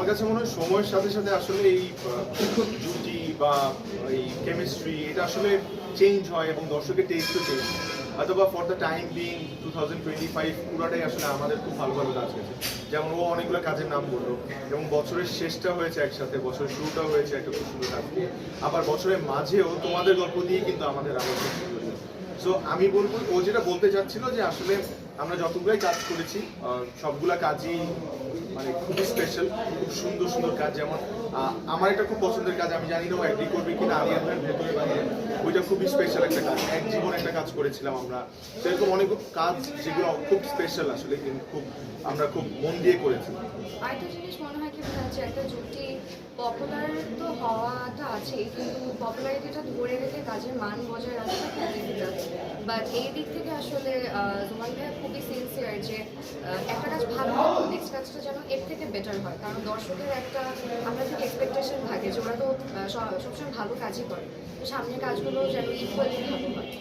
কাছে মনে হয় সময়ের সাথে সাথে আসলে এই জুটি বা এই কেমিস্ট্রি এটা আসলে চেঞ্জ হয় এবং দর্শকের টেস্টও চেঞ্জ অথবা ফর দ্য টাইম বিং 2025 পুরোটাই আসলে আমাদের খুব ভালো ভালো কাজ হয়েছে। যেমন ও অনেকগুলো কাজের নাম বললো এবং বছরের শেষটা হয়েছে একসাথে, বছরের শুরুটাও হয়েছে একটা খুব সুন্দর কাজ দিয়ে, আবার বছরের মাঝেও তোমাদের গল্প দিয়ে কিন্তু আমাদের আবার খুব সুন্দর। সো আমি বলবো ও যেটা বলতে চাচ্ছিল যে আসলে আমরা যতগুলাই কাজ করেছি সবগুলা কাজই মানে খুবই স্পেশাল, খুব সুন্দর সুন্দর কাজ। যেমন আমার একটা খুব পছন্দের কাজ, আমি জানি না ও অ্যাগ্রি করবে কিনা, আলিয়া ভাইয়ের ভেতরে বাইরে, ওইটা খুবই স্পেশাল একটা কাজ। এক জীবন একটা কাজ করেছিলাম আমরা, সেরকম অনেক কাজ যেগুলো খুব স্পেশাল আসলে, কিন্তু খুব আমরা খুব মন দিয়ে করেছি। আরেকটা জিনিস মনে হয় কি হচ্ছে, একটা জুটি পপুলার তো হওয়াটা আছেই, কিন্তু পপুলারিটিটা ধরে রেখে কাজের মান বজায় রাখাটা খুব ডিফিকাল্ট। বাট এই দিক থেকে আসলে জুমাল ভাইয়া খুবই সিনসিয়ার যে একটা কাজ ভালো হলো, নেক্সট কাজটা যেন এর থেকে বেটার হয়। কারণ দর্শকের একটা আপনার থেকে এক্সপেকটেশন থাকে যে ওরা তো সবসময় ভালো কাজই করে, তো সামনের কাজগুলো যেন ইকুয়ালি ভালো হয়।